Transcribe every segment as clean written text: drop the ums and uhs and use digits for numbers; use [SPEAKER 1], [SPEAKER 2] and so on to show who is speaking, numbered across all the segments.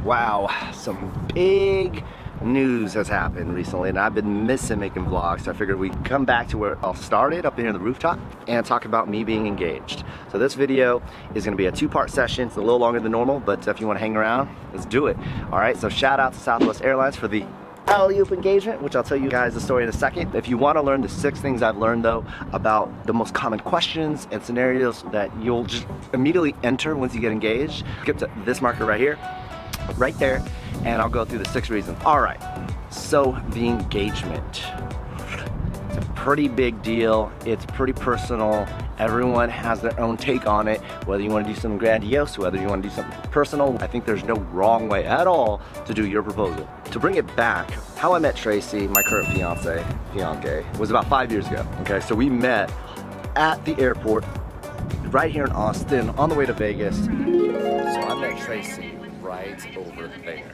[SPEAKER 1] Wow, some big news has happened recently, and I've been missing making vlogs, so I figured we'd come back to where I started, up here on the rooftop, and talk about me being engaged. So this video is going to be a two-part session. It's a little longer than normal, but if you want to hang around, let's do it. All right, so shout out to Southwest Airlines for the alley-oop engagement, which I'll tell you guys the story in a second. If you want to learn the 6 things I've learned though about the most common questions and scenarios that you'll just immediately enter once you get engaged, skip to this marker right here, right there, and I'll go through the 6 reasons. All right, so the engagement. It's a pretty big deal. It's pretty personal. Everyone has their own take on it, whether you want to do something grandiose, whether you want to do something personal. I think there's no wrong way at all to do your proposal. To bring it back, how I met Tracy, my current fiance, was about 5 years ago. Okay, so we met at the airport right here in Austin on the way to Vegas. So I met Tracy right over there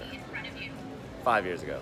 [SPEAKER 1] 5 years ago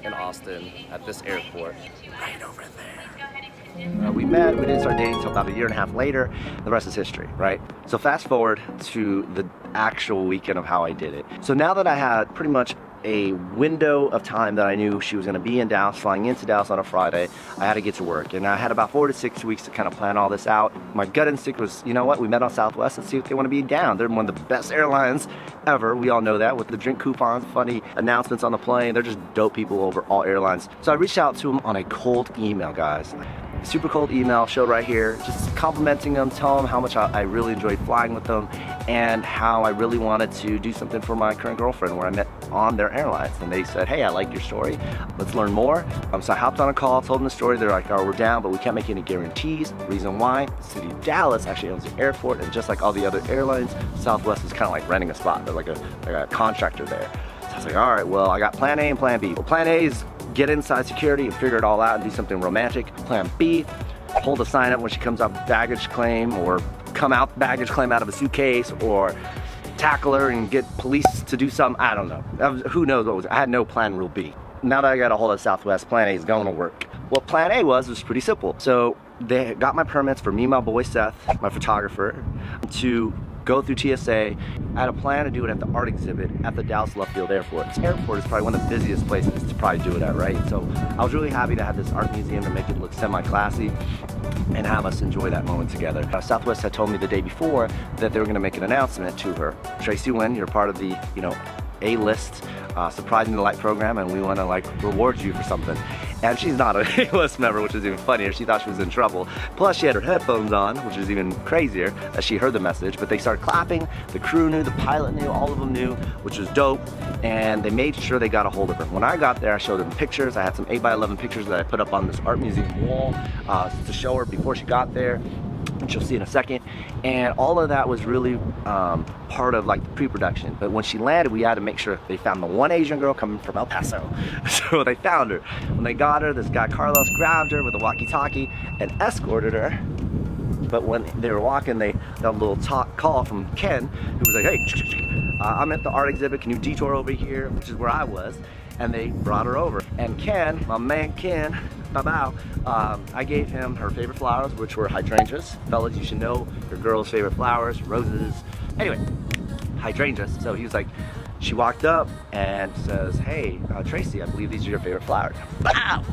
[SPEAKER 1] in Austin at this airport, right over there. We met, we didn't start dating until about 1.5 years later. The rest is history, right? So fast forward to the actual weekend of how I did it. So now that I had pretty much a window of time that I knew she was going to be in Dallas, flying into Dallas on a Friday, I had to get to work. And I had about 4 to 6 weeks to kind of plan all this out. My gut instinct was, you know what, we met on Southwest, let's see if they want to be down. They're one of the best airlines ever. We all know that, with the drink coupons, funny announcements on the plane. They're just dope people over all airlines. So I reached out to them on a cold email, guys. Super cold email showed right here, just complimenting them, telling them how much I really enjoyed flying with them and how I really wanted to do something for my current girlfriend where I met on their airlines. And they said, hey, I like your story, let's learn more. So I hopped on a call, told them the story. They're like, oh, we're down, but we can't make any guarantees. Reason why, the city of Dallas actually owns the airport, and just like all the other airlines, Southwest is kind of like renting a spot. They're like a contractor there. So I was like, all right, well, I got plan A and plan B. Well, plan A is get inside security and figure it all out and do something romantic. Plan B, hold a sign up when she comes out with baggage claim, or come out baggage claim out of a suitcase, or tackle her and get police to do something. I don't know. Who knows what was. I had no plan rule B. Now that I got a hold of Southwest, plan A is going to work. What plan A was pretty simple. So they got my permits for me and my boy Seth, my photographer, to go through TSA. I had a plan to do it at the art exhibit at the Dallas Love Field Airport. This airport is probably one of the busiest places to probably do it at, right? So I was really happy to have this art museum to make it look semi-classy and have us enjoy that moment together. Southwest had told me the day before that they were going to make an announcement to her. Tracy Wynn, you're part of the, A-list Surprising Delight program, and we want to like reward you for something. And she's not an A-list member, which is even funnier. She thought she was in trouble. Plus she had her headphones on, which is even crazier, that she heard the message. But they started clapping, the crew knew, the pilot knew, all of them knew, which was dope. And they made sure they got a hold of her. When I got there, I showed them pictures. I had some 8x11 pictures that I put up on this art museum wall to show her before she got there, which you'll see in a second. And all of that was really part of like the pre-production. But when she landed, we had to make sure they found the one Asian girl coming from El Paso. So they found her. When they got her, this guy Carlos grabbed her with a walkie-talkie and escorted her. But when they were walking, they got a little call from Ken, who was like, hey, I'm at the art exhibit, can you detour over here, which is where I was. And they brought her over. And Ken, my man Ken, I gave him her favorite flowers, which were hydrangeas. Fellas, you should know your girl's favorite flowers, roses. Anyway, hydrangeas. So he was like, she walked up and says, hey, Tracy, I believe these are your favorite flowers. Bow!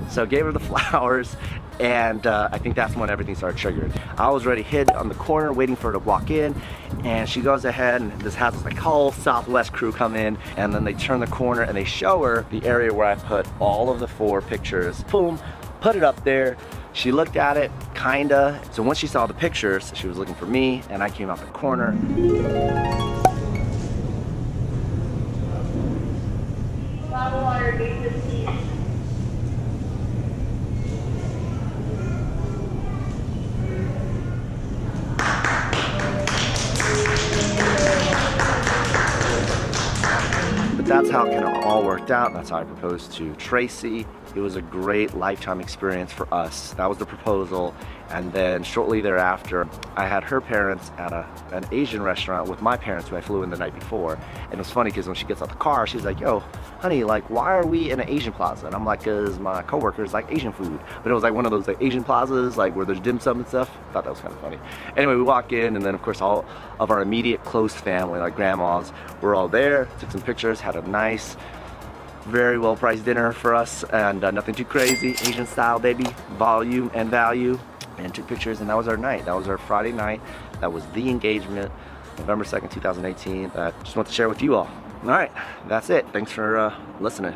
[SPEAKER 1] So gave her the flowers, and I think that's when everything started triggering. I was already hid on the corner waiting for her to walk in, and she goes ahead, and this has this like whole Southwest crew come in, and then they turn the corner and they show her the area where I put all of the 4 pictures. Boom, put it up there. She looked at it, kinda. So once she saw the pictures, she was looking for me, and I came out the corner. But that's how it kind of all worked out. That's how I proposed to Tracy. It was a great lifetime experience for us. That was the proposal. And then shortly thereafter, I had her parents at an Asian restaurant with my parents who I flew in the night before. And it was funny because when she gets out the car, she's like, yo, honey, like, why are we in an Asian plaza? And I'm like, cause my coworkers like Asian food. But it was like one of those like Asian plazas, like where there's dim sum and stuff. I thought that was kind of funny. Anyway, we walk in, and then of course all of our immediate close family, like grandmas, were all there, took some pictures, had a nice, very well priced dinner for us, and nothing too crazy, Asian style, baby, volume and value, and took pictures, and that was our night. That was our Friday night. That was the engagement, November 2nd, 2018. Just want to share with you all. All right, that's it. Thanks for listening.